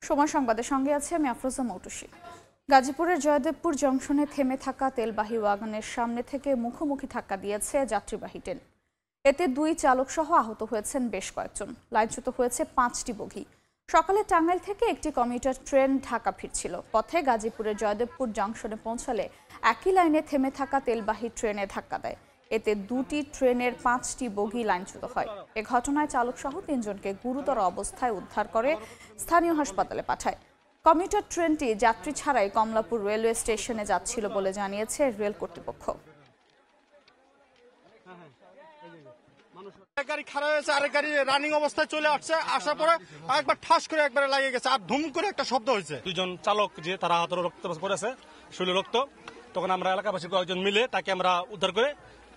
সময় সংবাদের সঙ্গে আছে আমি আফরোজা মৌটুসী। গাজীপুরের জয়দেবপুর জংশনে থেমে থাকা তেলবাহী ওয়াগনের সামনে থেকে মুখোমুখি ধাক্কা দিয়েছে যাত্রীবাহী ট্রেন। এতে 2 চালক সহ আহত হয়েছেন বেশ কয়েকজন। লাইনচ্যুত হয়েছে 5টি বগি। সকালে টাঙ্গাইল থেকে একটি কমিউটার ট্রেন ঢাকা ফিরছিল। পথে গাজীপুরের জয়দেবপুর জংশনে পৌঁছালে একই লাইনে থেমে থাকা তেলবাহী ট্রেনে ধাক্কা দেয়। এতে 2টি ট্রেনের 5টি বগি লাইনচ্যুত হয়। এ ঘটনায় চালক সহ 3 জনকে গুরুতর অবস্থায় উদ্ধার করে স্থানীয় হাসপাতালে পাঠায়। কমিউটার ট্রেনটি যাত্রী ছাড়াই কমলাপুর রেলওয়ে স্টেশনে যাচ্ছিল বলে জানিয়েছে রেল কর্তৃপক্ষ। গাড়ি খারাপ হয়েছে, আরেক গাড়ি রানিং অবস্থায় চলে আসছে, আসার পরে একবার ঠাস করে একবারে লাগিয়ে গেছে আর ধুম করে একটা শব্দ হয়েছে। 2 জন চালক যে তারা হাতের রক্ত পড়েছে, শরীরে রক্ত। তখন আমরা এলাকাবাসী কয়েকজন মিলে তাকে আমরা উদ্ধার করে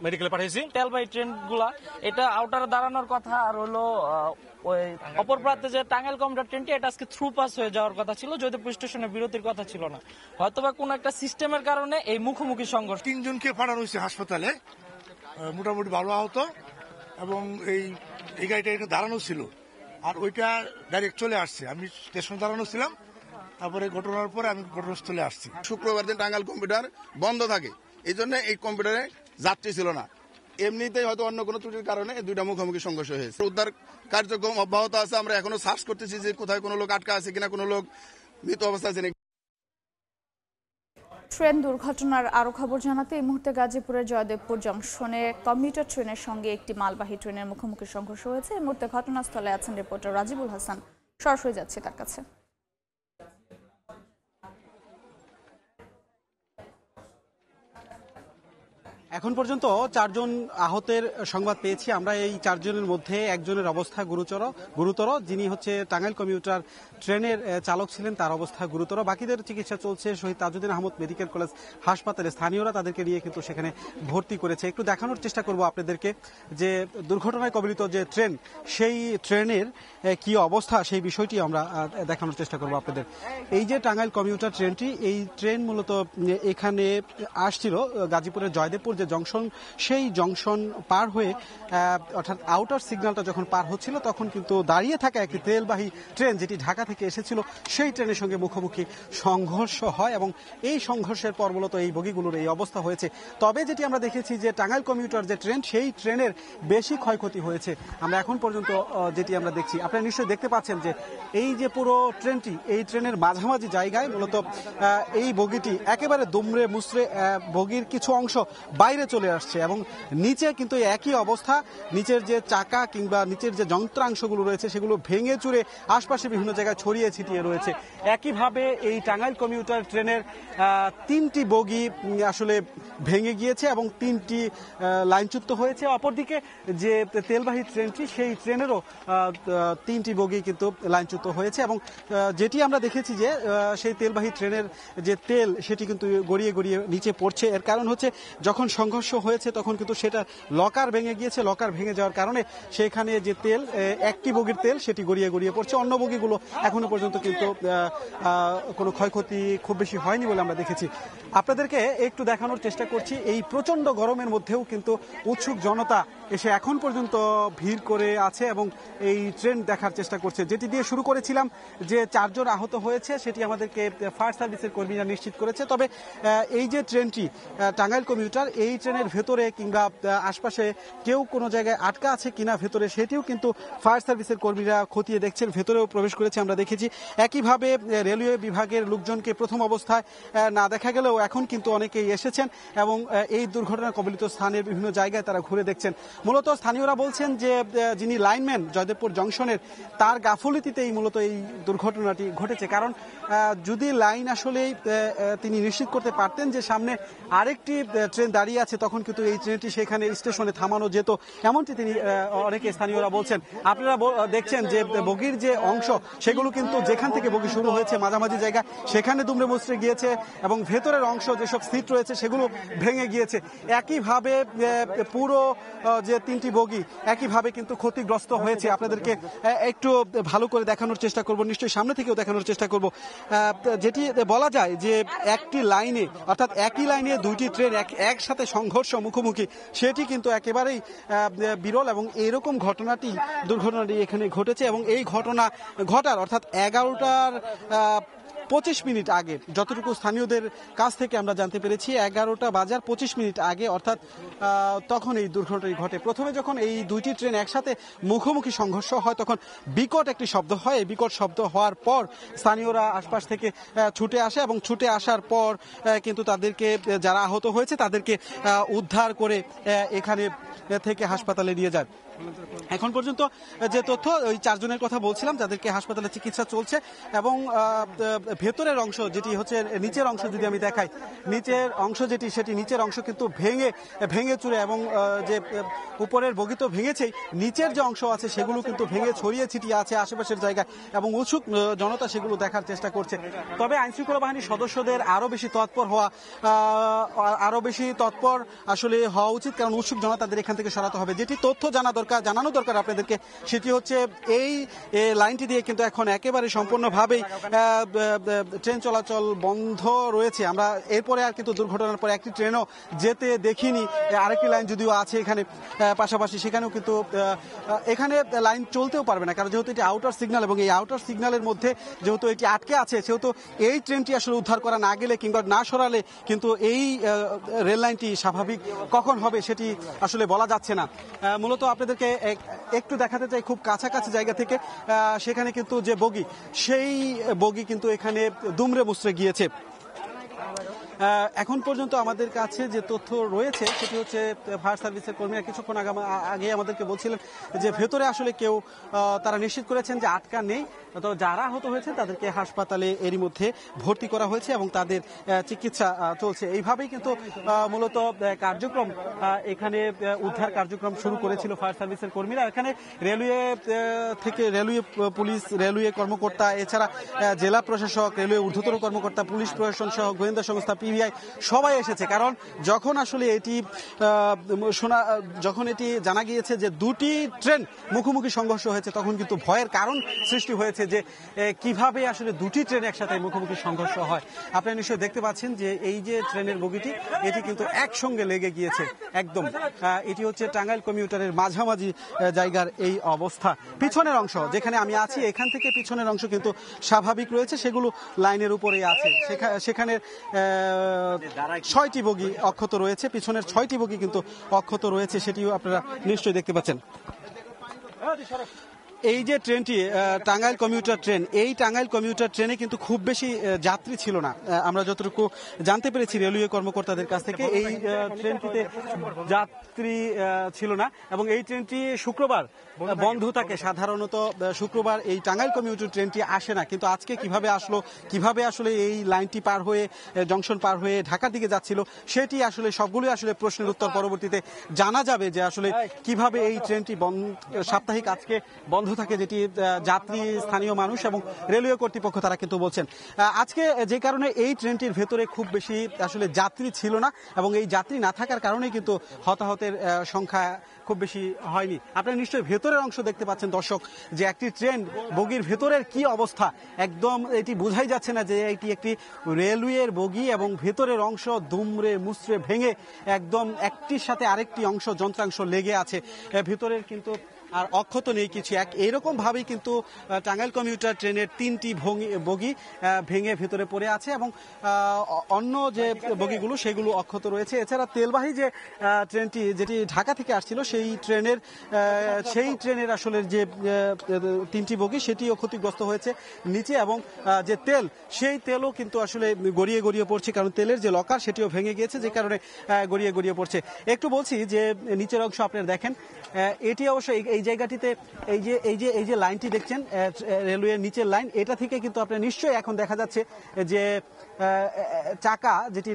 মেডিকেলে পাঠিয়েছি। তেলবাহী ট্রেন গুলা এটা আউটারে দাঁড়ানোর কথা, আর হলো ওই অপর প্রান্তে যে টাঙ্গাইল কমিউটার ট্রেনটি এটা আজকে থ্রু পাস হয়ে যাওয়ার কথা ছিল, জয়দেবপুর স্টেশনে বিরতির কথা ছিল না। হয়তোবা কোন একটা সিস্টেমের কারণে এই মুখোমুখি সংঘর্ষ। 3 জনকে পাঠানো হয়েছে হাসপাতালে, মোটামুটি ভালো আহত। এবং এই গাড়িটা একটু দাঁড়ানো ছিল, আর ওইটা ডাইরেক্ট চলে আসছে। আমি স্টেশনে দাঁড়ানো ছিলাম, তারপরে ঘটনার পরে আমি ঘটনাস্থলে আসছি। শুক্রবার দিন টাঙ্গাইল কম্পিউটার বন্ধ থাকে, এই জন্য এই কম্পিউটারে যাত্রী ছিল না। এমনিতেই হয়তো অন্য কোনো ত্রুটির কারণে 2টা মুখোমুখি সংঘর্ষ হয়েছে। উদ্ধার কার্যক্রম অব্যাহত আছে। আমরা এখনো সার্চ করতেছি যে কোথায় কোনো লোক আটকা আছে কিনা, কোনো লোক মৃত অবস্থায় আছে। ট্রেন দুর্ঘটনার আরো খবর জানাতে এই মুহূর্তে গাজীপুরের জয়দেবপুর জংশনে কমিউটার ট্রেনের সঙ্গে একটি মালবাহী ট্রেনের মুখোমুখি সংঘর্ষ হয়েছে। এই মুহূর্তে ঘটনাস্থলে আছেন রিপোর্টার রাজিবুল হাসান। সরাসরি যাচ্ছে তার কাছে। এখন পর্যন্ত 4 জন আহতের সংবাদ পেয়েছি আমরা। এই 4 জনের মধ্যে একজনের অবস্থা গুরুতর, যিনি হচ্ছে টাঙ্গাইল কমিউটার ট্রেনের চালক ছিলেন, তার অবস্থা গুরুতর। বাকিদের চিকিৎসা চলছে শহীদ তাজউদ্দিন আহমদ মেডিকেল কলেজ হাসপাতালে। স্থানীয়রা তাদেরকে নিয়ে কিন্তু সেখানে ভর্তি করেছে। একটু দেখানোর চেষ্টা করব আপনাদেরকে যে দুর্ঘটনায় কবলিত যে ট্রেন, সেই ট্রেনের কি অবস্থা, সেই বিষয়টি আমরা দেখানোর চেষ্টা করব আপনাদের। এই যে টাঙ্গাইল কমিউটার ট্রেনটি, এই ট্রেন মূলত এখানে আসছিল গাজীপুরের জয়দেবপুর যে জংশন, সেই জংশন পার হয়ে অর্থাৎ আউটার সিগন্যালটা যখন পার হচ্ছিল, তখন কিন্তু দাঁড়িয়ে থাকা একটি তেলবাহী ট্রেন যেটি ঢাকা থেকে এসেছিল, সেই ট্রেনের সঙ্গে মুখোমুখি সংঘর্ষ হয় এবং এই সংঘর্ষের পর মূলত এই বগিগুলোর এই অবস্থা হয়েছে। তবে যেটি আমরা দেখেছি যে টাঙ্গাইল কমিউটার যে ট্রেন, সেই ট্রেনের বেশি ক্ষয়ক্ষতি হয়েছে আমরা এখন পর্যন্ত যেটি আমরা দেখছি। আপনারা নিশ্চয়ই দেখতে পাচ্ছেন যে এই যে পুরো ট্রেনটি, এই ট্রেনের মাঝামাঝি জায়গায় মূলত এই বগিটি একেবারে দুমড়ে মুচড়ে বগির কিছু অংশ বাইরে চলে আসছে এবং নিচে কিন্তু একই অবস্থা। নিচের যে চাকা কিংবা নিচের যে যন্ত্রাংশগুলো রয়েছে, সেগুলো ভেঙে চুরে আশপাশে বিভিন্ন জায়গায় ছড়িয়ে ছিটিয়ে রয়েছে। একইভাবে এই টাঙ্গাইল কমিউটার ট্রেনের 3টি বগি আসলে ভেঙে গিয়েছে এবং 3টি লাইনচ্যুত হয়েছে। অপরদিকে যে তেলবাহী ট্রেনটি, সেই ট্রেনেরও 3টি বগি কিন্তু লাইনচ্যুত হয়েছে এবং যেটি আমরা দেখেছি যে সেই তেলবাহী ট্রেনের যে তেল, সেটি কিন্তু গড়িয়ে গড়িয়ে নিচে পড়ছে। এর কারণ হচ্ছে যখন সংঘর্ষ হয়েছে তখন কিন্তু সেটা লকার ভেঙে গিয়েছে। লকার ভেঙে যাওয়ার কারণে সেখানে যে তেল, একটি বগির তেল, সেটি গড়িয়ে গড়িয়ে পড়ছে। অন্য বগিগুলো এখনো পর্যন্ত কিন্তু কোনো ক্ষয়ক্ষতি খুব বেশি হয়নি বলে আমরা দেখেছি। আপনাদেরকে একটু দেখানোর চেষ্টা করছি, এই প্রচন্ড গরমের মধ্যেও কিন্তু উৎসুক জনতা এসে এখন পর্যন্ত ভিড় করে আছে এবং এই ট্রেন দেখার চেষ্টা করছে। যেটি দিয়ে শুরু করেছিলাম যে 4 জন আহত হয়েছে, সেটি আমাদেরকে ফায়ার সার্ভিসের কর্মীরা নিশ্চিত করেছে। তবে এই যে ট্রেনটি টাঙ্গাইল কমিউটার, এই ট্রেনের ভেতরে কিংবা আশপাশে কেউ কোনো জায়গায় আটকা আছে কিনা ভেতরে, সেটিও কিন্তু ফায়ার সার্ভিসের কর্মীরা খতিয়ে দেখছেন। ভেতরেও প্রবেশ করেছে আমরা দেখেছি। একইভাবে রেলওয়ে বিভাগের লোকজনকে প্রথম অবস্থায় না দেখা গেলেও এখন কিন্তু অনেকেই এসেছেন এবং এই দুর্ঘটনা কবলিত স্থানের বিভিন্ন জায়গায় তারা ঘুরে দেখছেন। মূলত স্থানীয়রা বলছেন যে যিনি লাইনম্যান জয়দেবপুর জংশনের, তার গাফলতিতেই মূলত এই দুর্ঘটনাটি ঘটেছে। কারণ যদি লাইন আসলেই তিনি নিশ্চিত করতে পারতেন যে সামনে আরেকটি ট্রেন দাঁড়িয়ে আছে, তখন কিন্তু এই ট্রেনটি সেখানে স্টেশনে থামানো যেত, এমনটি তিনি অনেকে স্থানীয়রা বলছেন। আপনারা দেখছেন যে বগির যে অংশ, সেগুলো কিন্তু যেখান থেকে বগি শুরু হয়েছে মাঝামাঝি জায়গা, সেখানে দুমড়ে মুচড়ে গিয়েছে এবং ভেতরের অংশ যেসব সিট রয়েছে সেগুলো ভেঙে গিয়েছে। একইভাবে পুরো যে 3টি বগি একইভাবে কিন্তু ক্ষতিগ্রস্ত হয়েছে। আপনাদেরকে একটু ভালো করে দেখানোর চেষ্টা করব, নিশ্চয়ই সামনে থেকেও দেখানোর চেষ্টা করব। যেটি বলা যায় যে একটি লাইনে, অর্থাৎ একই লাইনে 2টি ট্রেন একসাথে সংঘর্ষ মুখোমুখি, সেটি কিন্তু একেবারেই বিরল এবং এরকম দুর্ঘটনাটি এখানে ঘটেছে। এবং এই ঘটনা ঘটার অর্থাৎ 11টার 25 মিনিট আগে, যতটুকু স্থানীয়দের কাছ থেকে আমরা জানতে পেরেছি, 11টা বাজার 25 মিনিট আগে অর্থাৎ তখন এই দুর্ঘটনাটি ঘটে। প্রথমে যখন এই 2টি ট্রেন একসাথে মুখোমুখি সংঘর্ষ হয় তখন বিকট একটি শব্দ হয়। এই বিকট শব্দ হওয়ার পর স্থানীয়রা আশপাশ থেকে ছুটে আসে এবং ছুটে আসার পর কিন্তু তাদেরকে, যারা আহত হয়েছে তাদেরকে উদ্ধার করে এখানে থেকে হাসপাতালে নিয়ে যায়। এখন পর্যন্ত যে তথ্য, ওই 4 জনের কথা বলছিলাম যাদেরকে হাসপাতালে চিকিৎসা চলছে, এবং ভেতরের অংশ যেটি হচ্ছে নিচের অংশ, যদি আমি দেখাই, নিচের অংশ সেটি নিচের অংশ কিন্তু ভেঙে চুরে, এবং যে উপরের বগি তো ভেঙেছেই, নিচের যে অংশ আছে সেগুলো কিন্তু ভেঙে ছড়িয়ে ছিটিয়ে আছে আশেপাশের জায়গায়, এবং উৎসুক জনতা সেগুলো দেখার চেষ্টা করছে। তবে আইনশৃঙ্খলা বাহিনীর সদস্যদের আরো বেশি তৎপর আসলে হওয়া উচিত, কারণ উৎসুক জনতাদের এখান থেকে সরাতে হবে। যেটি তথ্য জানানো দরকার আপনাদেরকে, সেটি হচ্ছে এই লাইনটি দিয়ে কিন্তু এখন একেবারে সম্পূর্ণভাবেই ট্রেন চলাচল বন্ধ রয়েছে। আমরা এরপরে আর কিন্তু দুর্ঘটনার পরে একটি ট্রেনও যেতে দেখিনি। আরেকটি লাইন যদিও আছে এখানে পাশাপাশি, সেখানেও কিন্তু এখানে লাইন চলতেও পারবে না, কারণ যেহেতু এটি আউটার সিগন্যাল, এবং এই আউটার সিগন্যালের মধ্যে যেহেতু এটি আটকে আছে, সেহেতু এই ট্রেনটি আসলে উদ্ধার করা না গেলে কিংবা না সরালে কিন্তু এই রেল লাইনটি স্বাভাবিক কখন হবে সেটি আসলে বলা যাচ্ছে না। মূলত আপনাদেরকে একটু দেখাতে চাই খুব কাছাকাছি জায়গা থেকে, সেখানে কিন্তু যে বগি, সেই বগি কিন্তু এখানে দুমড়ে মুচড়ে গিয়েছে। এখন পর্যন্ত আমাদের কাছে যে তথ্য রয়েছে সেটি হচ্ছে ফায়ার সার্ভিসের কর্মীরা কিছুক্ষণ আগে আমাদেরকে বলছিলেন যে ভেতরে আসলে কেউ, তারা নিশ্চিত করেছেন যে আটকা নেই। তো যারা আহত হয়েছে তাদেরকে হাসপাতালে এরই মধ্যে ভর্তি করা হয়েছে এবং তাদের চিকিৎসা চলছে। এইভাবেই কিন্তু মূলত কার্যক্রম, এখানে উদ্ধার কার্যক্রম শুরু করেছিল ফায়ার সার্ভিসের কর্মীরা। এখানে রেলওয়ে থেকে রেলওয়ে পুলিশ, রেলওয়ে কর্মকর্তা, এছাড়া জেলা প্রশাসক, রেলওয়ে ঊর্ধ্বতন কর্মকর্তা, পুলিশ প্রশাসন সহ গোয়েন্দা সংস্থা, পিবিআই সবাই এসেছে। কারণ যখন আসলে যখন এটি জানা গিয়েছে যে 2টি ট্রেন মুখোমুখি সংঘর্ষ হয়েছে, তখন কিন্তু ভয়ের কারণ সৃষ্টি হয়েছে যে কিভাবে আসলে 2টি ট্রেন একসাথে মুখোমুখি সংঘর্ষ হয়। আপনারা নিশ্চয়ই দেখতে পাচ্ছেন যে এই যে ট্রেনের বগিটি, এটি কিন্তু একসঙ্গে লেগে গিয়েছে একদম। এটি হচ্ছে টাঙ্গাইল কমিউটারের মাঝামাঝি জায়গার এই অবস্থা। পিছনের অংশ যেখানে আমি আছি, এখান থেকে পিছনের অংশ কিন্তু স্বাভাবিক রয়েছে, সেগুলো লাইনের উপরেই আছে। সেখানে 6টি বগি অক্ষত রয়েছে, পিছনের 6টি বগি কিন্তু অক্ষত রয়েছে, সেটিও আপনারা নিশ্চয়ই দেখতে পাচ্ছেন। এই যে ট্রেনটি টাঙ্গাইল কমিউটার ট্রেন, এই টাঙ্গাইল কমিউটার ট্রেনে কিন্তু খুব বেশি যাত্রী ছিল না। আমরা যতটুকু জানতে পেরেছি রেলওয়ে কর্মকর্তাদের কাছ থেকে, এই ট্রেনটিতে যাত্রী ছিল না, এবং এই ট্রেনটি শুক্রবার বন্ধ থাকে। সাধারণত শুক্রবার এই টাঙ্গাইল কমিউটার ট্রেনটি আসে না, কিন্তু আজকে কিভাবে আসলো, কিভাবে আসলে এই লাইনটি পার হয়ে, জংশন পার হয়ে ঢাকার দিকে যাচ্ছিল, সেটি আসলে সবগুলোই আসলে প্রশ্নের উত্তর পরবর্তীতে জানা যাবে, যে আসলে কিভাবে এই ট্রেনটি সাপ্তাহিক আজকে বন্ধ থাকে, যেটি যাত্রী, স্থানীয় মানুষ এবং রেলওয়ে কর্তৃপক্ষ তারা কিন্তু বলছেন। আজকে যে কারণে এই ট্রেনটির ভেতরে খুব বেশি আসলে যাত্রী ছিল না, এবং এই যাত্রী না থাকার কারণেই কিন্তু হতাহতের সংখ্যা খুব বেশি হয়নি। আপনারা নিশ্চয়ই ভেতরের অংশ দেখতে পাচ্ছেন দর্শক, যে একটি ট্রেন বগির ভেতরের কি অবস্থা, একদম এটি বোঝাই যাচ্ছে না যে এটি একটি রেলওয়ের বগি, এবং ভেতরের অংশ দুমড়ে মুচড়ে ভেঙে একদম একটির সাথে আরেকটি অংশ, যন্ত্রাংশ লেগে আছে। ভেতরের কিন্তু আর অক্ষত নেই কিছু। এইরকম ভাবেই কিন্তু টাঙ্গাইল কমিউটার ট্রেনের 3টি বগি ভেঙে ভেতরে পড়ে আছে, এবং অন্য যে বগিগুলো সেগুলো অক্ষত রয়েছে। এছাড়া তেলবাহী যে ট্রেনটি, যেটি ঢাকা থেকে আসছিল, সেই ট্রেনের আসলে যে 3টি বগি, সেটিও ক্ষতিগ্রস্ত হয়েছে নিচে, এবং যে তেল, সেই তেলও কিন্তু আসলে গড়িয়ে পড়ছে, কারণ তেলের যে লকার সেটিও ভেঙে গিয়েছে, যে কারণে গড়িয়ে পড়ছে। একটু বলছি যে নিচের অংশ আপনারা দেখেন, এটি অবশ্য এই জায়গাটিতে এই যে লাইনটি দেখছেন, রেলওয়ের নিচের লাইন, এটা থেকে কিন্তু আপনার নিশ্চয়ই এখন দেখা যাচ্ছে যে চাকা, যেটি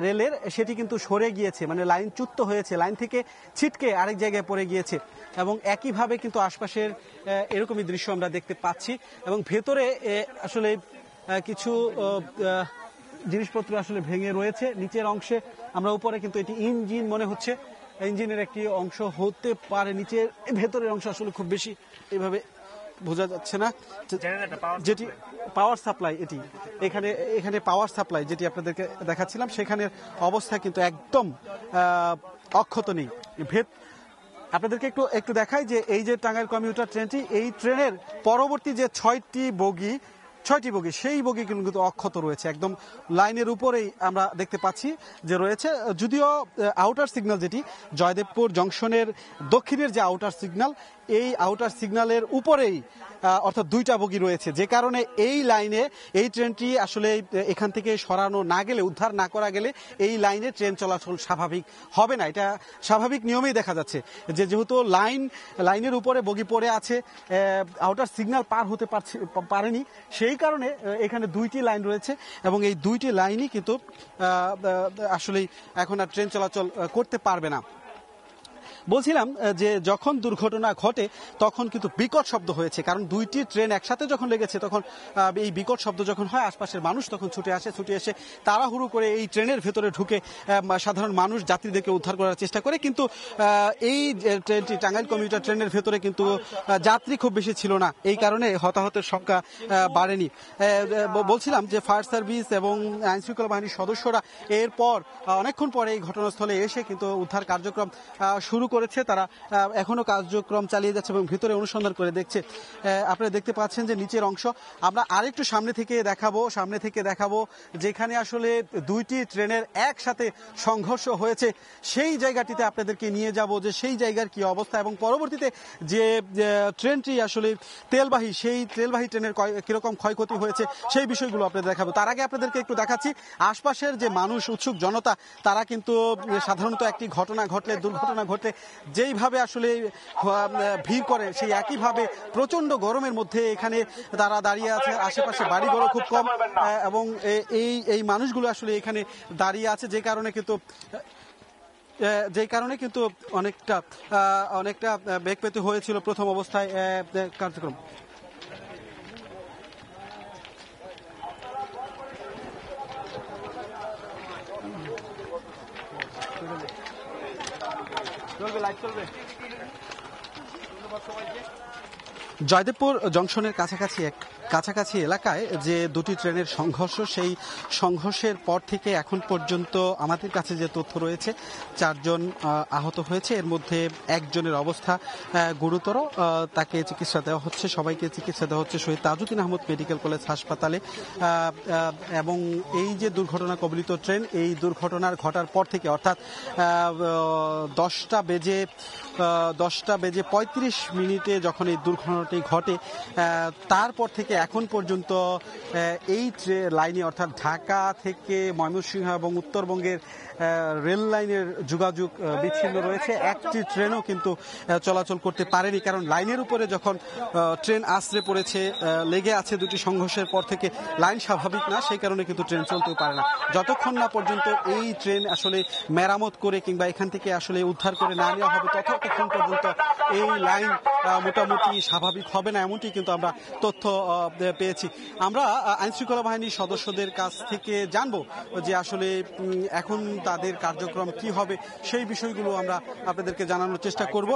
রেলের সেটি কিন্তু সরে গিয়েছে, মানে লাইন চ্যুত হয়েছে, লাইন থেকে ছিটকে আরেক জায়গায় পড়ে গিয়েছে, এবং একইভাবে কিন্তু আশপাশের এরকমই দৃশ্য আমরা দেখতে পাচ্ছি। এবং ভেতরে আসলে কিছু জিনিসপত্র আসলে ভেঙে রয়েছে নিচের অংশে। আমরা উপরে কিন্তু এটি ইঞ্জিন মনে হচ্ছে, ইঞ্জিনের একটি অংশ হতে পারে। নিচের ভেতরের অংশ আসলে খুব বেশি এইভাবে বোঝা যাচ্ছে না, যেটি পাওয়ার সাপ্লাই, এখানে পাওয়ার সাপ্লাই যেটি আপনাদেরকে দেখাচ্ছিলাম, সেখানের অবস্থা কিন্তু একদম অক্ষত নেই। আপনাদেরকে একটু দেখাই যে এই যে টাঙ্গাইল কমিউটার ট্রেনটি, এই ট্রেনের পরবর্তী যে 6টি বগি সেই বগি কিন্তু অক্ষত রয়েছে, একদম লাইনের উপরেই আমরা দেখতে পাচ্ছি যে রয়েছে। যদিও আউটার সিগন্যাল যেটি জয়দেবপুর জংশনের দক্ষিণের যে আউটার সিগন্যাল, এই আউটার সিগন্যালের উপরেই অর্থাৎ 2টা বগি রয়েছে, যে কারণে এই লাইনে এই ট্রেনটি আসলে এখান থেকে সরানো না গেলে, উদ্ধার না করা গেলে এই লাইনে ট্রেন চলাচল স্বাভাবিক হবে না। এটা স্বাভাবিক নিয়মেই দেখা যাচ্ছে যে যেহেতু লাইনের উপরে বগি পড়ে আছে, আউটার সিগন্যাল পার হতে পারেনি, সেই কারণে এখানে 2টি লাইন রয়েছে এবং এই 2টি লাইনই কিন্তু আসলেই এখন আর ট্রেন চলাচল করতে পারবে না। বলছিলাম যে যখন দুর্ঘটনা ঘটে তখন কিন্তু বিকট শব্দ হয়েছে, কারণ 2টি ট্রেন একসাথে যখন লেগেছে তখন এই বিকট শব্দ যখন হয়, আশপাশের মানুষ তখন ছুটে এসে তাড়াহুড়ো করে এই ট্রেনের ভেতরে ঢুকে সাধারণ মানুষ যাত্রীদেরকে উদ্ধার করার চেষ্টা করে। কিন্তু এই ট্রেনটি টাঙ্গাইল কমিউটার ট্রেনের ভেতরে কিন্তু যাত্রী খুব বেশি ছিল না, এই কারণে হতাহতের সংখ্যা বাড়েনি। বলছিলাম যে ফায়ার সার্ভিস এবং আইনশৃঙ্খলা বাহিনীর সদস্যরা এরপর অনেকক্ষণ পরে এই ঘটনাস্থলে এসে কিন্তু উদ্ধার কার্যক্রম শুরু করেছে। তারা এখনো কার্যক্রম চালিয়ে যাচ্ছে এবং ভিতরে অনুসন্ধান করে দেখছে। আপনারা দেখতে পাচ্ছেন যে নিচের অংশ, আমরা আরেকটু সামনে থেকে দেখাবো যেখানে আসলে 2টি ট্রেনের একসাথে সংঘর্ষ হয়েছে, সেই জায়গাটিতে আপনাদেরকে নিয়ে যাব যে সেই জায়গার কি অবস্থা এবং পরবর্তীতে যে ট্রেনটি আসলে তেলবাহী, সেই তেলবাহী ট্রেনের কিরকম ক্ষয়ক্ষতি হয়েছে সেই বিষয়গুলো আপনাদের দেখাবো। তার আগে আপনাদেরকে একটু দেখাচ্ছি আশপাশের যে মানুষ, উৎসুক জনতা, তারা কিন্তু সাধারণত একটি দুর্ঘটনা ঘটলে যেইভাবে আসলে ভিড় করে, সেই একইভাবে প্রচন্ড গরমের মধ্যে এখানে তারা দাঁড়িয়ে আছে। আশেপাশে বাড়িঘরও খুব কম এবং এই মানুষগুলো আসলে এখানে দাঁড়িয়ে আছে, যে কারণে কিন্তু অনেকটা বেগ পেতে হয়েছিল প্রথম অবস্থায় কার্যক্রম। জয়দেবপুর জংশনের কাছাকাছি এলাকায় যে 2টি ট্রেনের সংঘর্ষ, সেই সংঘর্ষের পর থেকে এখন পর্যন্ত আমাদের কাছে যে তথ্য রয়েছে 4 জন আহত হয়েছে, এর মধ্যে একজনের অবস্থা গুরুতর, তাকে চিকিৎসা দেওয়া হচ্ছে, সবাইকে চিকিৎসা দেওয়া হচ্ছে শহীদ তাজউদ্দিন আহমদ মেডিকেল কলেজ হাসপাতালে। এবং এই যে দুর্ঘটনা কবলিত ট্রেন, এই দুর্ঘটনার ঘটার পর থেকে অর্থাৎ 10টা বেজে 35 মিনিটে যখন এই দুর্ঘটনাটি ঘটে, তারপর থেকে এখন পর্যন্ত এই লাইনে অর্থাৎ ঢাকা থেকে ময়মনসিংহ এবং উত্তরবঙ্গের রেল লাইনের যোগাযোগ বিচ্ছিন্ন রয়েছে। একটি ট্রেনও কিন্তু চলাচল করতে পারেনি, কারণ লাইনের উপরে যখন ট্রেন আছড়ে পড়েছে, লেগে আছে 2টি সংঘর্ষের পর থেকে লাইন স্বাভাবিক না, সেই কারণে কিন্তু ট্রেন চলতেও পারে না। যতক্ষণ না পর্যন্ত এই ট্রেন আসলে মেরামত করে কিংবা এখান থেকে আসলে উদ্ধার করে না নেওয়া হবে, ততক্ষণ পর্যন্ত এই লাইন মোটামুটি স্বাভাবিক হবে না, এমনটি কিন্তু আমরা তথ্য পেয়েছি। আমরা আইনশৃঙ্খলা বাহিনীর সদস্যদের কাছ থেকে জানবো যে আসলে এখন তাদের কার্যক্রম কি হবে, সেই বিষয়গুলো আমরা আপনাদেরকে জানানোর চেষ্টা করব।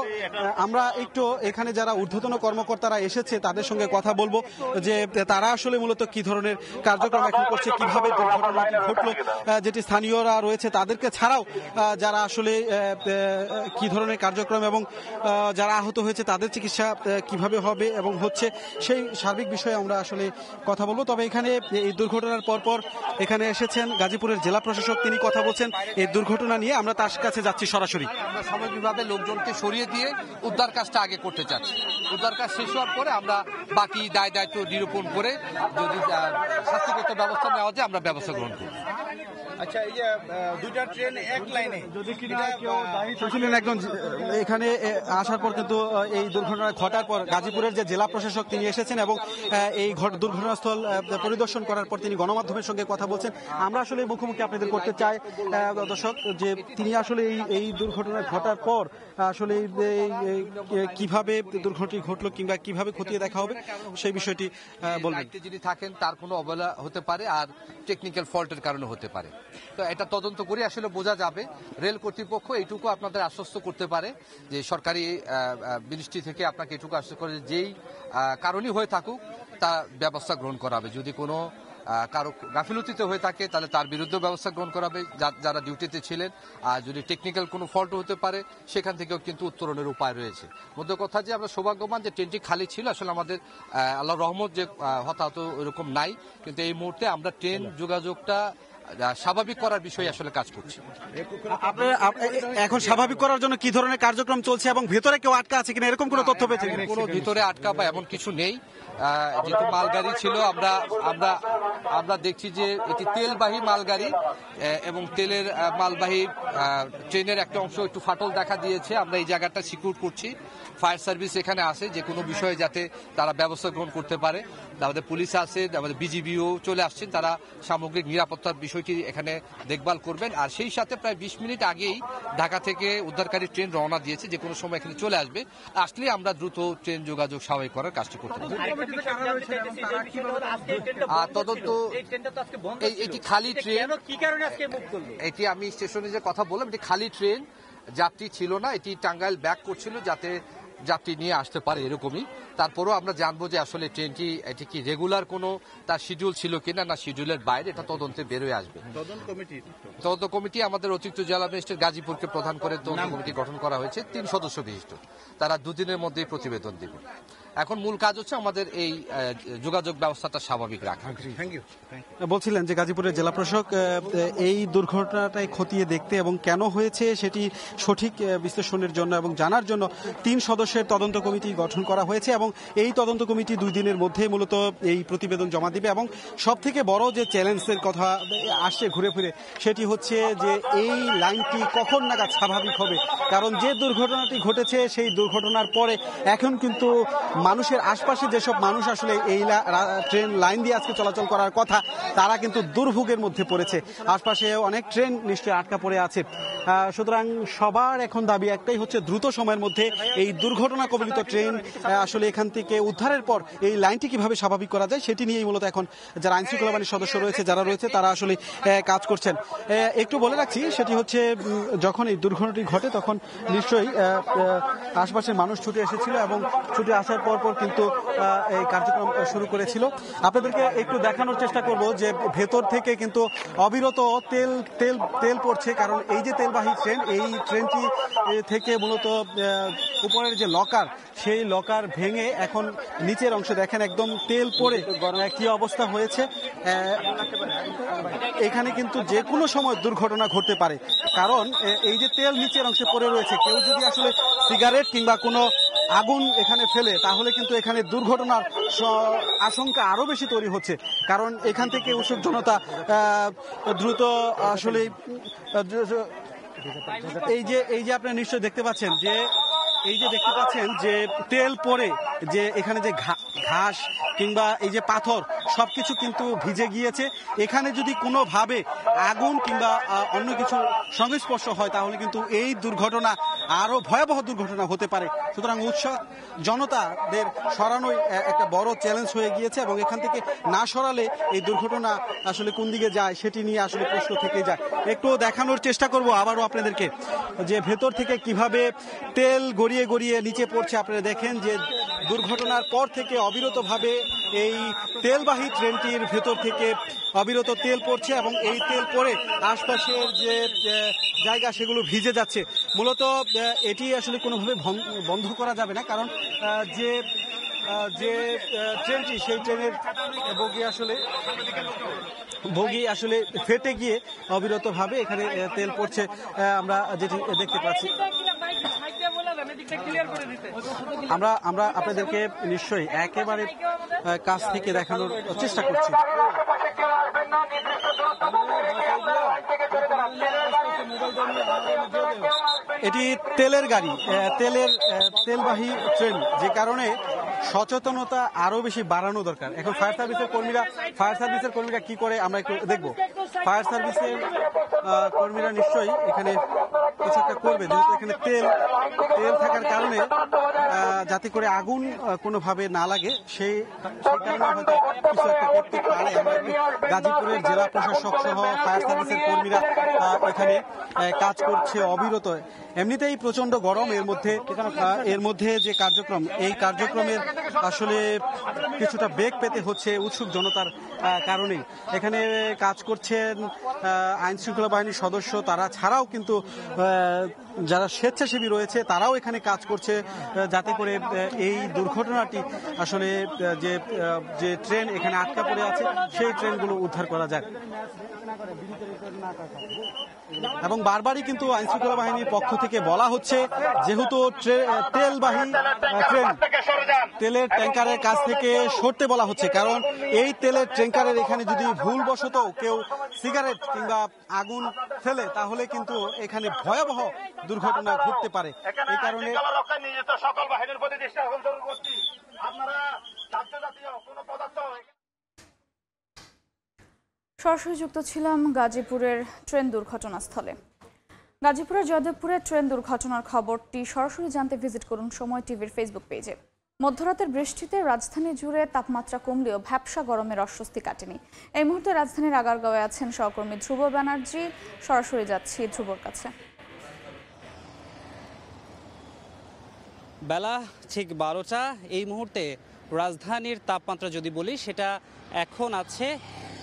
আমরা একটু এখানে যারা ঊর্ধ্বতন কর্মকর্তারা এসেছে তাদের সঙ্গে কথা বলবো যে তারা আসলে মূলত কি ধরনের কার্যক্রম এখন করছে, কিভাবে দুর্ঘটনাটি ঘটলো, যেটি স্থানীয়রা রয়েছে তাদেরকে ছাড়াও যারা আসলে কি ধরনের কার্যক্রম এবং যারা আহত হয়েছে তাদের চিকিৎসা কিভাবে হবে এবং হচ্ছে, সেই সার্বিক বিষয়ে আমরা আসলে কথা বলবো। তবে এখানে এই দুর্ঘটনার পরপর এখানে এসেছেন গাজীপুরের জেলা প্রশাসক, তিনি কথা বলছেন এই দুর্ঘটনা নিয়ে। আমরা তার কাছে যাচ্ছি সরাসরি। আমরা সামগ্রিকভাবে লোকজনকে সরিয়ে দিয়ে উদ্ধার কাজটা আগে করতে চাচ্ছি। উদ্ধার কাজ শেষ হওয়ার পরে আমরা বাকি দায়িত্ব নিরূপণ করে যদি শাস্তিগত ব্যবস্থা নেওয়া যায় আমরা ব্যবস্থা গ্রহণ করব। আচ্ছা, এই যে 2টা ট্রেন এক লাইনে, যদি ছিলেন একজন এখানে আসার পর কিন্তু এই দুর্ঘটনা ঘটার পর গাজীপুরের যে জেলা প্রশাসক তিনি এসেছেন এবং এই দুর্ঘটনাস্থল পরিদর্শন করার পর তিনি গণমাধ্যমের সঙ্গে কথা বলছেন। আমরা আসলে মুখোমুখি আপনাদের করতে চাই দর্শক যে তিনি আসলে এই দুর্ঘটনা ঘটার পর আসলে কিভাবে দুর্ঘটনাটি ঘটলো কিংবা কিভাবে খতিয়ে দেখা হবে সেই বিষয়টি বলবেন। যিনি থাকেন তার কোনো অবহেলা হতে পারে আর টেকনিক্যাল ফল্টের কারণে হতে পারে। তো এটা তদন্ত করে আসলে বোঝা যাবে। রেল কর্তৃপক্ষ এইটুকু আপনাদের আশ্বস্ত করতে পারে যে সরকারি মিনিস্ট্রি থেকে আপনাকে এটুকু আশ্বস্ত করে যেই কারণই হয়ে থাকুক তা ব্যবস্থা গ্রহণ করা হবে। যদি কোনো কারো গাফিলতিতে হয়ে থাকে তাহলে তার বিরুদ্ধে ব্যবস্থা গ্রহণ করা হবে যারা ডিউটিতে ছিলেন। আর যদি টেকনিক্যাল কোনো ফল্ট হতে পারে সেখান থেকেও কিন্তু উত্তরণের উপায় রয়েছে। মধ্য কথা যে আমরা সৌভাগ্যবান যে ট্রেনটি খালি ছিল, আসলে আমাদের আল্লাহর রহমত যে হতাহত এরকম নাই, কিন্তু এই মুহূর্তে আমরা ট্রেন যোগাযোগটা স্বাভাবিক করার বিষয়ে আসলে কাজ করছি। এখন স্বাভাবিক করার জন্য কি ধরনের কার্যক্রম চলছে এবং ভেতরে কেউ আটকা আছে কিনা এরকম কোনো তথ্য পেয়েছেন? কোনো ভিতরে আটকা বা এমন কিছু নেই। যেহেতু মালগাড়ি ছিল, আমরা দেখছি যে এটি তেলবাহী মালগাড়ি এবং তেলের মালবাহী ট্রেনের একটা অংশ একটু ফাটল দেখা দিয়েছে। আমরা এই জায়গাটা সিকিউর করছি। ফায়ার সার্ভিস এখানে আসে যে কোনো বিষয়ে যাতে তারা ব্যবস্থা গ্রহণ করতে পারে। আমাদের পুলিশ আছে, আমাদের বিজিবিও চলে আসছেন, তারা সামগ্রিক নিরাপত্তার বিষয়টি এখানে দেখভাল করবেন। আর সেই সাথে প্রায় 20 মিনিট আগেই ঢাকা থেকে উদ্ধারকারী ট্রেন রওনা দিয়েছে, যে কোনো সময় এখানে চলে আসবে। আসলে আমরা দ্রুত ট্রেন যোগাযোগ স্বাভাবিক করার কাজটি করতে পারি। তদন্ত এটি খালি ট্রেন, এটি আমি স্টেশনে যে কথা বললাম, এটি খালি ট্রেন, যাত্রী ছিল না। এটি টাঙ্গাইল ব্যাক করছিল যাতে যাত্রী নিয়ে আসতে পারে এরকমই। তারপরেও আমরা জানবো যে আসলে ট্রেনটি এটি কি রেগুলার কোনো তার শিডিউল ছিল কিনা, না শিডিউলের বাইরে, এটা তদন্তে বেরোয় আসবে। তদন্ত কমিটি আমাদের অতিরিক্ত জেলা ম্যাজিস্ট্রেট গাজীপুরকে প্রধান করে তদন্ত কমিটি গঠন করা হয়েছে, 3 সদস্য বিশিষ্ট। তারা 2 দিনের মধ্যেই প্রতিবেদন দেবে। এখন মূল কাজ হচ্ছে আমাদের এই যোগাযোগ ব্যবস্থাটা স্বাভাবিক রাখা। বলছিলেন যে গাজীপুরের জেলা প্রশাসক এই দুর্ঘটনাটাই খতিয়ে দেখতে এবং কেন হয়েছে সেটি সঠিক বিশ্লেষণের জন্য এবং জানার জন্য 3 সদস্যের তদন্ত কমিটি গঠন করা হয়েছে এবং এই তদন্ত কমিটি 2 দিনের মধ্যে মূলত এই প্রতিবেদন জমা দিবে। এবং সব থেকে বড় যে চ্যালেঞ্জের কথা আসছে ঘুরে ফিরে, সেটি হচ্ছে যে এই লাইনটি কখন নাগাদ স্বাভাবিক হবে। কারণ যে দুর্ঘটনাটি ঘটেছে সেই দুর্ঘটনার পরে এখন কিন্তু মানুষের আশপাশে যেসব মানুষ আসলে এই ট্রেন লাইন দিয়ে আজকে চলাচল করার কথা, তারা কিন্তু দুর্ভোগের মধ্যে পড়েছে। আশপাশে অনেক ট্রেন নিশ্চয়ই আটকা পড়ে আছে। সুতরাং সবার এখন দাবি একটাই হচ্ছে দ্রুত সময়ের মধ্যে এই দুর্ঘটনা কবলিত ট্রেন আসলে এখান থেকে উদ্ধারের পর এই লাইনটি কিভাবে স্বাভাবিক করা যায় সেটি নিয়েই মূলত এখন যারা আইন শৃঙ্খলা বাহিনীর সদস্য রয়েছে, যারা রয়েছে, তারা আসলে কাজ করছেন। একটু বলে রাখছি, সেটি হচ্ছে যখন এই দুর্ঘটনাটি ঘটে তখন নিশ্চয়ই আশপাশের মানুষ ছুটে এসেছিল এবং ছুটে আসার পর কিন্তু এই কার্যক্রম শুরু করেছিল। আপনাদেরকে একটু দেখানোর চেষ্টা করব যে ভেতর থেকে কিন্তু অবিরত তেল পড়ছে। কারণ এই যে তেলবাহী ট্রেন, এই ট্রেনটি থেকে মূলত উপরের যে লকার, সেই লকার ভেঙে এখন নিচের অংশে দেখেন একদম তেল পড়ে কি অবস্থা হয়েছে। এখানে কিন্তু যে কোনো সময় দুর্ঘটনা ঘটতে পারে, কারণ এই যে তেল নিচের অংশে পড়ে রয়েছে, কেউ যদি আসলে সিগারেট কিংবা কোনো আগুন এখানে ফেলে তাহলে কিন্তু এখানে দুর্ঘটনার আশঙ্কা আরো বেশি তৈরি হচ্ছে। কারণ এখান থেকে উৎসুক জনতা দ্রুত আসলে এই যে আপনারা নিশ্চয় দেখতে পাচ্ছেন যে তেল পড়ে যে এখানে যে ঘাস কিংবা এই যে পাথর সবকিছু কিন্তু ভিজে গিয়েছে। এখানে যদি কোনোভাবে আগুন কিংবা অন্য কিছু সংস্পর্শ হয় তাহলে কিন্তু এই দুর্ঘটনা আরো ভয়াবহ দুর্ঘটনা হতে পারে। সুতরাং উৎসব জনতাদের সরানোই একটা বড় চ্যালেঞ্জ হয়ে গিয়েছে এবং এখান থেকে না সরালে এই দুর্ঘটনা আসলে কোন দিকে যায় সেটি নিয়ে আসলে প্রশ্ন থেকে যায়। একটু দেখানোর চেষ্টা করব আবারও আপনাদেরকে যে ভেতর থেকে কিভাবে তেল গড়িয়ে গড়িয়ে নিচে পড়ছে। আপনারা দেখেন যে দুর্ঘটনার পর থেকে অবিরতভাবে এই তেলবাহী ট্রেনটির ভেতর থেকে অবিরত তেল পড়ছে এবং এই তেল পড়ে আশপাশের যে জায়গা সেগুলো ভিজে যাচ্ছে। মূলত এটি আসলে কোনোভাবে বন্ধ করা যাবে না, কারণ যে ট্রেনটি সেই ট্রেনের বগি আসলে ফেটে গিয়ে অবিরতভাবে এখানে তেল পড়ছে, আমরা যেটি দেখতে পাচ্ছি। আমরা আপনাদেরকে নিশ্চয়ই একেবারে কাছ থেকে দেখানোর চেষ্টা করছি। এটি তেলের গাড়ি, তেলবাহী ট্রেন, যে কারণে সচেতনতা আরো বেশি বাড়ানো দরকার। এখন ফায়ার সার্ভিসের কর্মীরা কি করে আমরা একটু দেখবো। ফায়ার সার্ভিসের কর্মীরা নিশ্চয়ই এখানে কিছু একটা করবে, যেহেতু এখানে তেল থাকার কারণে যাতে করে আগুন কোনোভাবে না লাগে সেই কারণে হয়তো কিছু একটা করতে পারে। আমরা গাজীপুরের জেলা প্রশাসক সহ ফায়ার সার্ভিসের কর্মীরা এখানে কাজ করছে অবিরত। এমনিতেই প্রচন্ড গরম, এর মধ্যে যে কার্যক্রম, এই কার্যক্রমের আসলে কিছুটা বেগ পেতে হচ্ছে উৎসুক জনতার কারণে। এখানে কাজ করছেন আইন শৃঙ্খলা বাহিনীর সদস্য, তারা ছাড়াও কিন্তু যারা স্বেচ্ছাসেবী রয়েছে তারাও এখানে কাজ করছে যাতে করে এই দুর্ঘটনাটি আসলে যে ট্রেন এখানে আটকা পড়ে আছে সেই ট্রেনগুলো উদ্ধার করা যায়। এবং বারবারই কিন্তু আইনশৃঙ্খলা বাহিনীর পক্ষ থেকে বলা হচ্ছে, যেহেতু তেলবাহী ট্রেন, তেলের ট্যাঙ্কারের কাছ থেকে সরতে বলা হচ্ছে, কারণ এই তেলের ট্যাঙ্কারের এখানে যদি ভুলবশত কেউ সিগারেট কিংবা আগুন ফেলে তাহলে কিন্তু এখানে ভয়াবহ দুর্ঘটনা ঘটতে পারে। এই কারণে সকল বাহিনীর প্রতি দৃষ্টি আকর্ষণ করছি, আপনারা জাতীয় কোনো পদার্থ। সরাসরি যুক্ত ছিলাম গাজীপুরের ট্রেন দুর্ঘটনাস্থলে। গাজীপুরের জয়দেবপুরে ট্রেন দুর্ঘটনার খবরটি সরাসরি জানতে ভিজিট করুন সময় টিভির ফেসবুক পেজে। মধ্যরাতের বৃষ্টিতে রাজধানী জুড়ে তাপমাত্রা কমলেও ভ্যাপসা গরমের অস্বস্তি কাটেনি। এই মুহূর্তে রাজধানীর আগারগাঁওয়ে আছেন সহকর্মী ধ্রুব ব্যানার্জি। সরাসরি যাচ্ছি ধ্রুবর কাছে। বেলা ঠিক 12টা। এই মুহূর্তে রাজধানীর তাপমাত্রা যদি বলি সেটা এখন আছে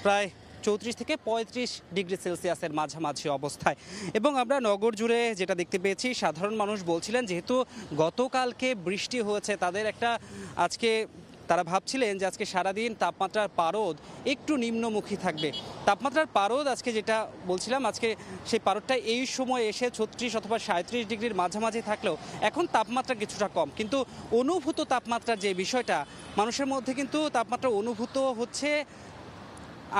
প্রায় 34 থেকে 35 ডিগ্রি সেলসিয়াসের মাঝামাঝি অবস্থায়। এবং আমরা নগর জুড়ে যেটা দেখতে পেয়েছি, সাধারণ মানুষ বলছিলেন যেহেতু গতকালকে বৃষ্টি হয়েছে, তাদের আজকে তারা ভাবছিলেন যে আজকে সারাদিন তাপমাত্রার পারদ একটু নিম্নমুখী থাকবে। তাপমাত্রার পারদ আজকে যেটা বলছিলাম, আজকে সেই পারদটা এই সময় এসে 36 অথবা 37 ডিগ্রির মাঝামাঝি থাকলেও এখন তাপমাত্রা কিছুটা কম, কিন্তু অনুভূত তাপমাত্রার যে বিষয়টা, মানুষের মধ্যে কিন্তু তাপমাত্রা অনুভূত হচ্ছে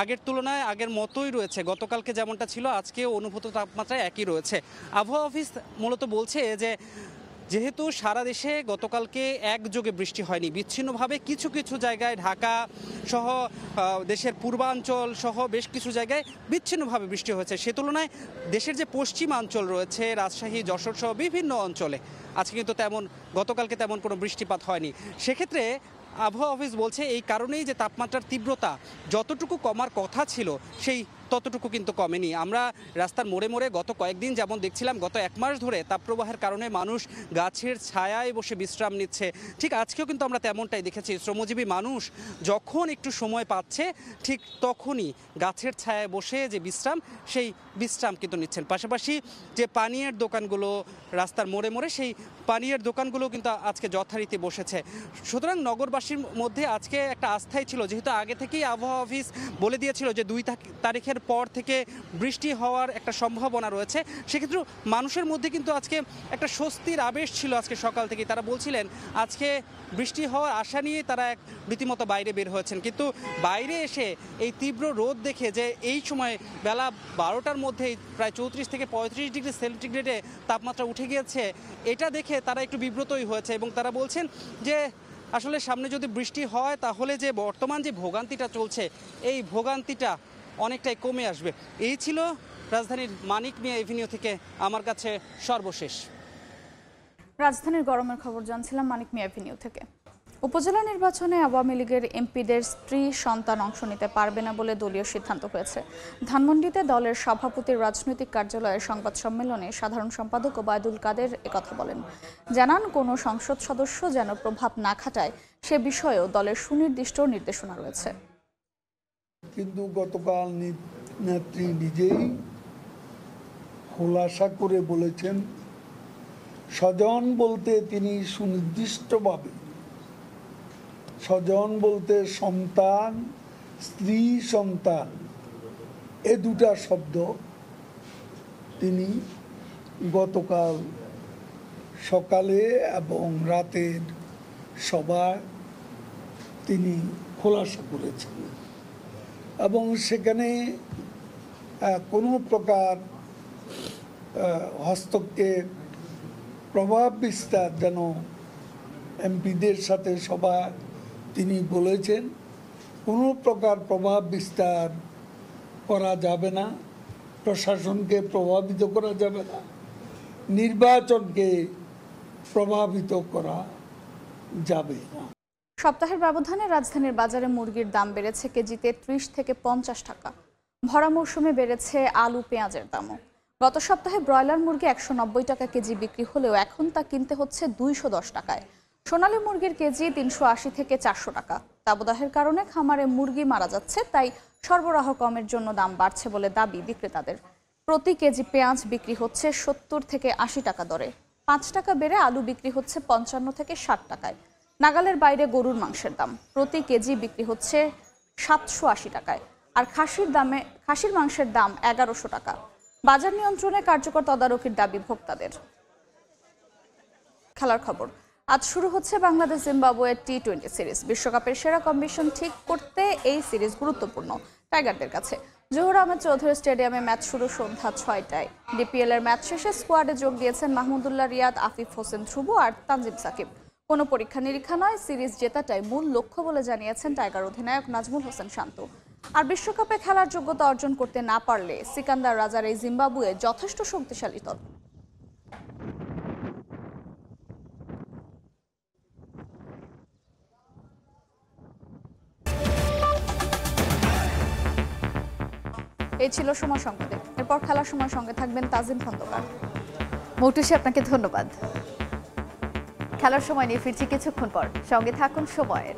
আগের তুলনায় আগের মতোই রয়েছে। গতকালকে যেমনটা ছিল আজকে অনুভূত তাপমাত্রা একই রয়েছে। আবহাওয়া অফিস মূলত বলছে যে যেহেতু সারা দেশে গতকালকে একযোগে বৃষ্টি হয়নি, বিচ্ছিন্নভাবে কিছু কিছু জায়গায় ঢাকা সহ দেশের পূর্বাঞ্চল সহ বেশ কিছু জায়গায় বিচ্ছিন্নভাবে বৃষ্টি হয়েছে, সে তুলনায় দেশের যে পশ্চিমাঞ্চল রয়েছে, রাজশাহী, যশোর সহ বিভিন্ন অঞ্চলে আজকে কিন্তু গতকালকে তেমন কোনো বৃষ্টিপাত হয়নি। সেক্ষেত্রে আবহাওয়া অফিস বলছে এই কারণেই যে তাপমাত্রার তীব্রতা যতটুকু কমার কথা ছিল সেই ততটুকু কিন্তু কমেনি। আমরা রাস্তার মোড়ে মোড়ে গত কয়েকদিন যেমন দেখছিলাম, গত 1 মাস ধরে তাপপ্রবাহের কারণে মানুষ গাছের ছায়ায় বসে বিশ্রাম নিচ্ছে, ঠিক আজকেও কিন্তু আমরা তেমনটাই দেখেছি। শ্রমজীবী মানুষ যখন একটু সময় পাচ্ছে ঠিক তখনই গাছের ছায়ায় বসে যে বিশ্রাম, সেই বিশ্রাম কিন্তু নিচ্ছেন। পাশাপাশি যে পানীয়ের দোকানগুলো রাস্তার মোড়ে মোড়ে, সেই পানীয়ের দোকানগুলো কিন্তু আজকে যথারীতি বসেছে। সুতরাং নগরবাসীর মধ্যে আজকে একটা আস্থাই ছিল, যেহেতু আগে থেকেই আবহাওয়া অফিস বলে দিয়েছিল যে 2 তারিখের পর থেকে বৃষ্টি হওয়ার একটা সম্ভাবনা রয়েছে, সেক্ষেত্রে মানুষের মধ্যে কিন্তু আজকে একটা স্বস্তির আবেশ ছিল। আজকে সকাল থেকে তারা বলছিলেন আজকে বৃষ্টি হওয়ার আশা নিয়ে তারা রীতিমতো বাইরে বের হয়েছেন, কিন্তু বাইরে এসে এই তীব্র রোদ দেখে যে এই সময় বেলা 12টার মধ্যেই প্রায় 34 থেকে 35 ডিগ্রি সেন্টিগ্রেডে তাপমাত্রা উঠে গিয়েছে, এটা দেখে তারা একটু বিব্রতই হয়েছে। এবং তারা বলছেন যে আসলে সামনে যদি বৃষ্টি হয় তাহলে যে বর্তমান যে ভোগান্তিটা চলছে, এই ভোগান্তিটা অনেকটাই কমে আসবে। এই ছিল রাজধানীর মানিক মিয়া এভিনিউ থেকে আমার কাছে সর্বশেষ। রাজধানীর গরমের খবর জানছিলাম মানিক মিয়া এভিনিউ থেকে। উপজেলা নির্বাচনে আওয়ামী লীগের এমপিদের স্ত্রী সন্তান অংশ নিতে পারবে না বলে দলীয় সিদ্ধান্ত হয়েছে। ধানমন্ডিতে দলের সভাপতির রাজনৈতিক কার্যালয়ের সংবাদ সম্মেলনে সাধারণ সম্পাদক ওবায়দুল কাদের একথা বলেন। জানান, কোনো সংসদ সদস্য যেন প্রভাব না খাটায় সে বিষয়েও দলের সুনির্দিষ্ট নির্দেশনা রয়েছে। কিন্তু গতকাল নেত্রী নিজেই খোলাসা করে বলেছেন, স্বজন বলতে তিনি সুনির্দিষ্টভাবে, স্বজন বলতে সন্তান, স্ত্রী, সন্তান, এ দুটা শব্দ তিনি গতকাল সকালে এবং রাতের সভায় তিনি খোলাসা করেছেন এবং সেখানে কোনো প্রকার হস্তক্ষেপ, প্রভাব বিস্তার যেন এমপিদের সাথে সভা তিনি বলেছেন কোনো প্রকার প্রভাব বিস্তার করা যাবে না, প্রশাসনকে প্রভাবিত করা যাবে না, নির্বাচনকে প্রভাবিত করা যাবে না। সপ্তাহের ব্যবধানে রাজধানীর বাজারে মুরগির দাম বেড়েছে কেজিতে 30 থেকে 50 টাকা। ভরা মৌসুমে বেড়েছে আলু পেঁয়াজের দামও। গত সপ্তাহে ব্রয়লার মুরগি 190 টাকা কেজি বিক্রি হলেও এখন তা কিনতে হচ্ছে 210 টাকায়। সোনালী মুরগির কেজি 380 থেকে 400 টাকা। দাবদাহের কারণে খামারে মুরগি মারা যাচ্ছে, তাই সরবরাহ কমের জন্য দাম বাড়ছে বলে দাবি বিক্রেতাদের। প্রতি কেজি পেঁয়াজ বিক্রি হচ্ছে 70 থেকে 80 টাকা দরে। 5 টাকা বেড়ে আলু বিক্রি হচ্ছে 55 থেকে 60 টাকায়। নাগালের বাইরে গরুর মাংসের দাম প্রতি কেজি বিক্রি হচ্ছে 780 টাকায়, আর খাসির মাংসের দাম 1100 টাকা। বাজার নিয়ন্ত্রণে কার্যকর তদারকির দাবি ভোক্তাদের। খেলার খবর, আজ শুরু হচ্ছে বাংলাদেশ জিম্বাবুয়ে টি-20 সিরিজ। বিশ্বকাপের সেরা কম্বিনেশন ঠিক করতে এই সিরিজ গুরুত্বপূর্ণ টাইগারদের কাছে। জহুর আহমেদ চৌধুরী স্টেডিয়ামে ম্যাচ শুরু সন্ধ্যা 6টায়। ডিপিএল এর ম্যাচ শেষে স্কোয়াডে যোগ দিয়েছেন মাহমুদুল্লাহ রিয়াদ, আফিফ হোসেন ধ্রুব আর তানজিম সাকিব। কোনো পরীক্ষা নিরীক্ষা নয়, সিরিজ জেতাটাই মূল লক্ষ্য বলে জানিয়েছেন টাইগার অধিনায়ক নাজমুল হোসেন শান্ত। আর বিশ্বকাপে খেলার যোগ্যতা অর্জন করতে না পারলে সিকান্দার রাজার এই জিম্বাবুয়ে যথেষ্ট শক্তিশালী দল। এই ছিল সময় সংবাদে। এরপর খেলার সময় সঙ্গে থাকবেন তাজিম খন্দকার। মৌটুসী, আপনাকে ধন্যবাদ। খেলার সময় নিয়ে ফিরছি কিছুক্ষণ পর, সঙ্গে থাকুন সময়ের।